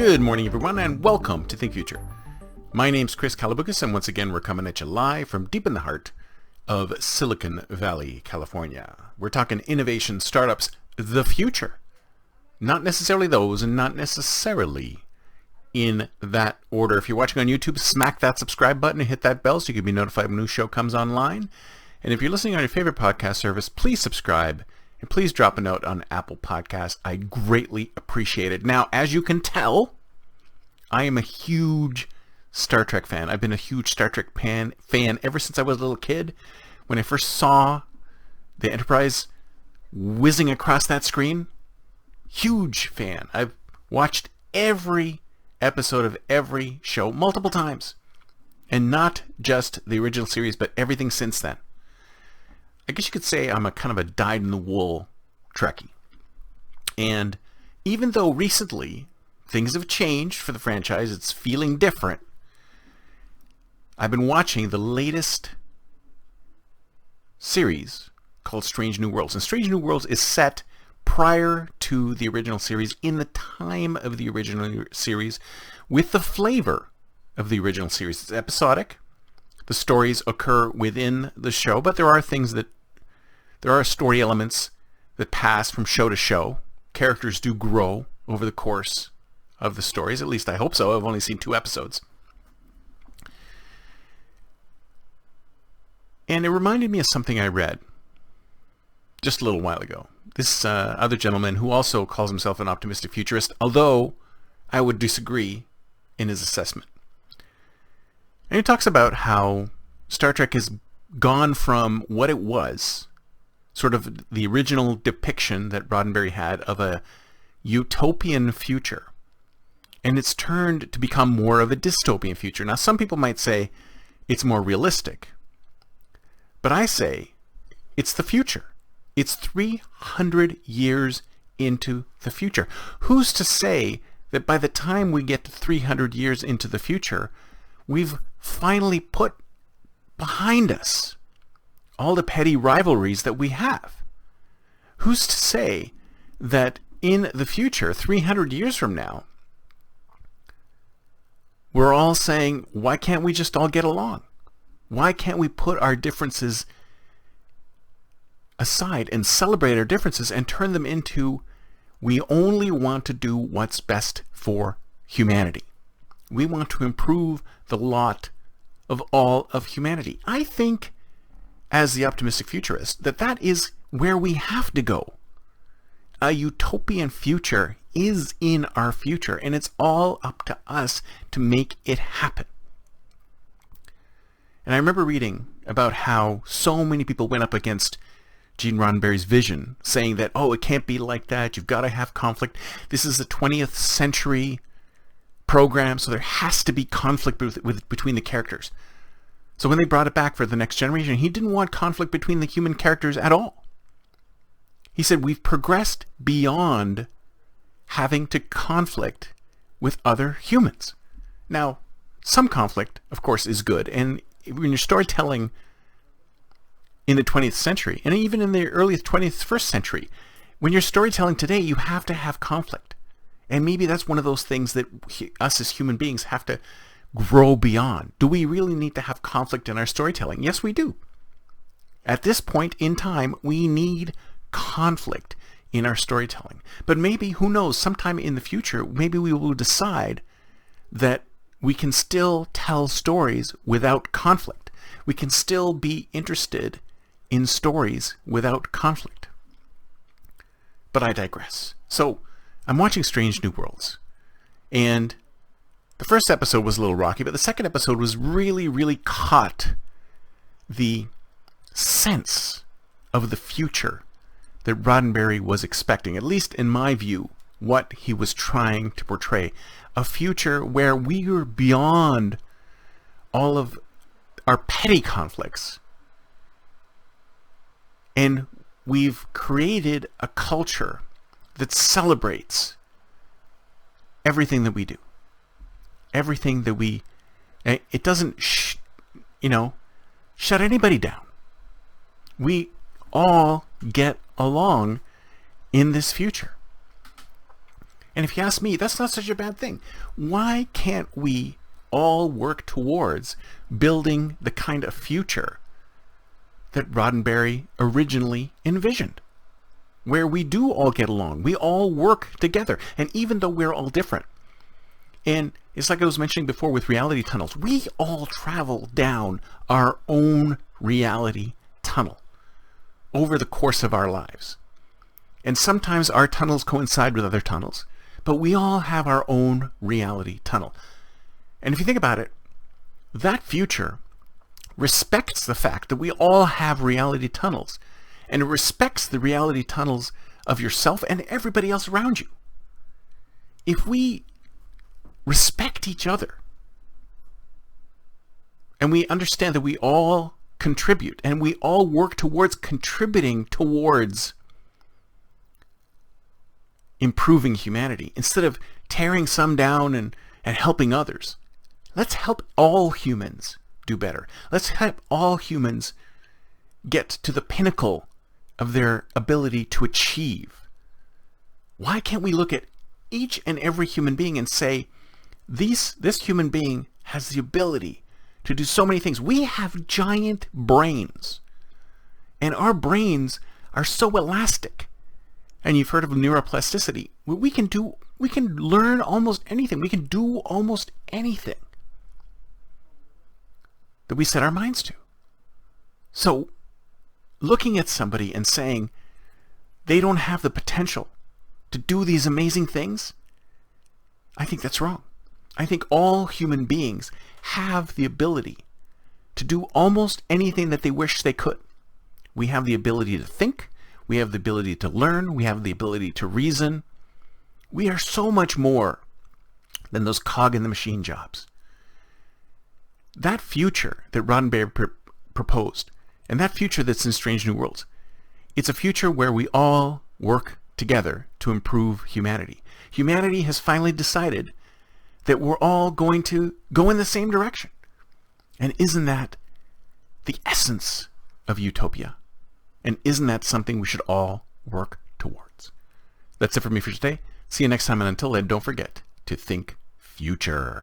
Good morning, everyone, and welcome to Think Future. My name's Chris Kalaboukis, and once again, we're coming at you live from deep in the heart of Silicon Valley, California. We're talking innovation, startups, the future. Not necessarily those, and not necessarily in that order. If you're watching on YouTube, smack that subscribe button and hit that bell so you can be notified when a new show comes online. And if you're listening on your favorite podcast service, please subscribe. And please drop a note on Apple Podcasts. I greatly appreciate it. Now, as you can tell, I am a huge Star Trek fan. I've been a huge Star Trek fan ever since I was a little kid. When I first saw the Enterprise whizzing across that screen, huge fan. I've watched every episode of every show multiple times. And not just the original series, but everything since then. I guess you could say I'm a kind of a dyed-in-the-wool Trekkie. And even though recently things have changed for the franchise, it's feeling different, I've been watching the latest series called Strange New Worlds. And Strange New Worlds is set prior to the original series, in the time of the original series, with the flavor of the original series. It's episodic. The stories occur within the show, but there are story elements that pass from show to show. Characters do grow over the course of the stories. At least I hope so. I've only seen 2 episodes. And it reminded me of something I read just a little while ago. This other gentleman, who also calls himself an optimistic futurist, although I would disagree in his assessment. And he talks about how Star Trek has gone from what it was, sort of the original depiction that Roddenberry had of a utopian future, and it's turned to become more of a dystopian future. Now, some people might say it's more realistic, but I say it's the future. It's 300 years into the future. Who's to say that by the time we get to 300 years into the future, we've finally put behind us all the petty rivalries that we have? Who's to say that in the future, 300 years from now, we're all saying, why can't we just all get along? Why can't we put our differences aside and celebrate our differences and turn them into, we only want to do what's best for humanity. We want to improve the lot of all of humanity. I think, as the optimistic futurist, that is where we have to go. A utopian future is in our future, and it's all up to us to make it happen. And I remember reading about how so many people went up against Gene Roddenberry's vision, saying that, oh, it can't be like that. You've got to have conflict. This is the 20th century program, so there has to be conflict between the characters. So when they brought it back for the next generation, he didn't want conflict between the human characters at all. He said, we've progressed beyond having to conflict with other humans. Now, some conflict, of course, is good. And when you're storytelling in the 20th century, and even in the early 21st century, when you're storytelling today, you have to have conflict. And maybe that's one of those things that us as human beings have to grow beyond. Do we really need to have conflict in our storytelling? Yes, we do. At this point in time, we need conflict in our storytelling. But maybe, who knows, sometime in the future, maybe we will decide that we can still tell stories without conflict. We can still be interested in stories without conflict. But I digress. So, I'm watching Strange New Worlds, and the first episode was a little rocky, but the second episode was really, really caught the sense of the future that Roddenberry was expecting, at least in my view, what he was trying to portray. A future where we are beyond all of our petty conflicts, and we've created a culture that celebrates everything that we do. Everything that we... It doesn't, shut anybody down. We all get along in this future. And if you ask me, that's not such a bad thing. Why can't we all work towards building the kind of future that Roddenberry originally envisioned, where we do all get along, we all work together, and even though we're all different, and it's like I was mentioning before with reality tunnels, we all travel down our own reality tunnel over the course of our lives. And sometimes our tunnels coincide with other tunnels, but we all have our own reality tunnel. And if you think about it, that future respects the fact that we all have reality tunnels, and it respects the reality tunnels of yourself and everybody else around you. If we respect each other, and we understand that we all contribute, and we all work towards contributing towards improving humanity, instead of tearing some down and helping others, let's help all humans do better. Let's help all humans get to the pinnacle of their ability to achieve. Why can't we look at each and every human being and say, this human being has the ability to do so many things. We have giant brains, and our brains are so elastic. And you've heard of neuroplasticity. We can learn almost anything. We can do almost anything that we set our minds to. So looking at somebody and saying they don't have the potential to do these amazing things, I think that's wrong. I think all human beings have the ability to do almost anything that they wish they could. We have the ability to think. We have the ability to learn. We have the ability to reason. We are so much more than those cog in the machine jobs. That future that Roddenberry proposed, and that future that's in Strange New Worlds, it's a future where we all work together to improve humanity. Humanity has finally decided that we're all going to go in the same direction. And isn't that the essence of utopia? And isn't that something we should all work towards? That's it for me for today. See you next time, and until then, don't forget to think future.